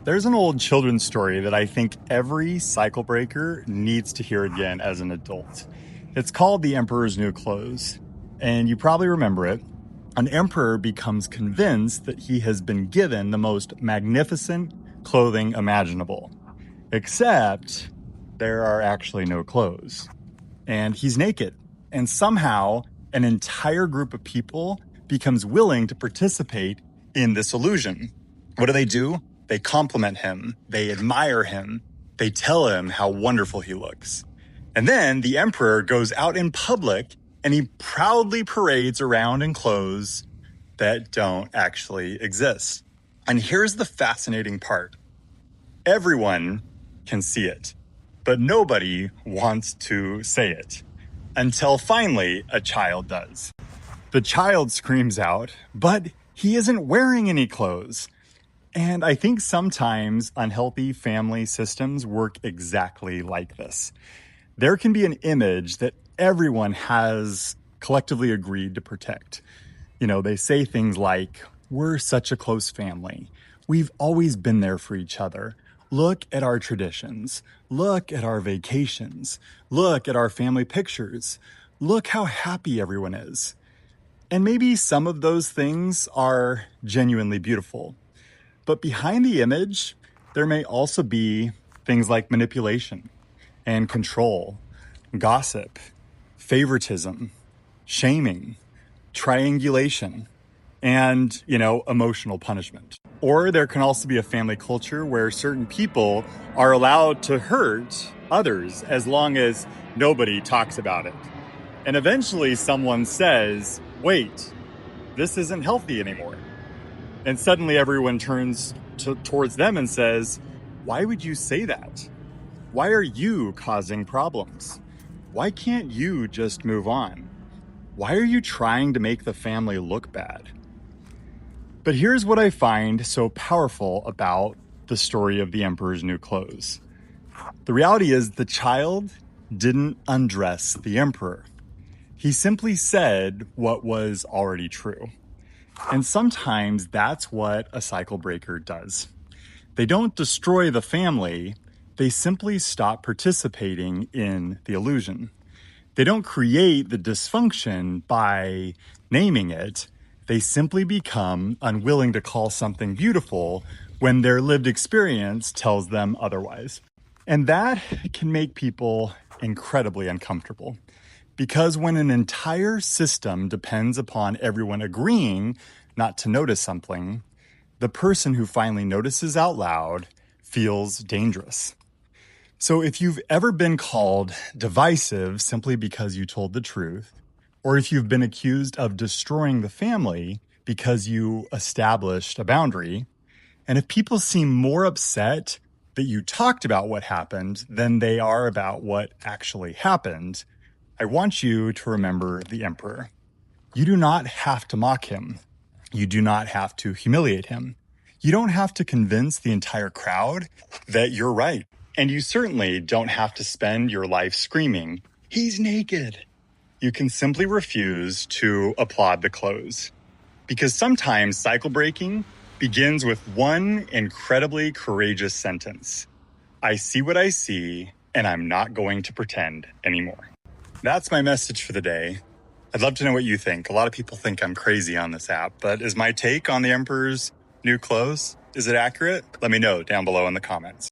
There's an old children's story that I think every cycle breaker needs to hear again as an adult. It's called The Emperor's New Clothes, and you probably remember it. An emperor becomes convinced that he has been given the most magnificent clothing imaginable, except there are actually no clothes, and he's naked. And somehow an entire group of people becomes willing to participate in this illusion. What do? They compliment him, they admire him, they tell him how wonderful he looks. And then the emperor goes out in public and he proudly parades around in clothes that don't actually exist. And here's the fascinating part. Everyone can see it, but nobody wants to say it. Until finally a child does. The child screams out, but he isn't wearing any clothes. And I think sometimes unhealthy family systems work exactly like this. There can be an image that everyone has collectively agreed to protect. You know, they say things like, we're such a close family. We've always been there for each other. Look at our traditions. Look at our vacations. Look at our family pictures. Look how happy everyone is. And maybe some of those things are genuinely beautiful. But behind the image, there may also be things like manipulation and control, gossip, favoritism, shaming, triangulation, and, emotional punishment. Or there can also be a family culture where certain people are allowed to hurt others as long as nobody talks about it. And eventually someone says, wait, this isn't healthy anymore. And suddenly everyone turns towards them and says, why would you say that? Why are you causing problems? Why can't you just move on? Why are you trying to make the family look bad? But here's what I find so powerful about the story of the Emperor's New Clothes. The reality is the child didn't undress the emperor. He simply said what was already true. And sometimes that's what a cycle breaker does. They don't destroy the family, they simply stop participating in the illusion. They don't create the dysfunction by naming it, they simply become unwilling to call something beautiful when their lived experience tells them otherwise. And that can make people incredibly uncomfortable. Because when an entire system depends upon everyone agreeing not to notice something, the person who finally notices out loud feels dangerous. So if you've ever been called divisive simply because you told the truth, or if you've been accused of destroying the family because you established a boundary, and if people seem more upset that you talked about what happened than they are about what actually happened, I want you to remember the emperor. You do not have to mock him. You do not have to humiliate him. You don't have to convince the entire crowd that you're right. And you certainly don't have to spend your life screaming, he's naked. You can simply refuse to applaud the clothes. Because sometimes cycle breaking begins with one incredibly courageous sentence. I see what I see, and I'm not going to pretend anymore. That's my message for the day. I'd love to know what you think. A lot of people think I'm crazy on this app, but is my take on the Emperor's New Clothes, is it accurate? Let me know down below in the comments.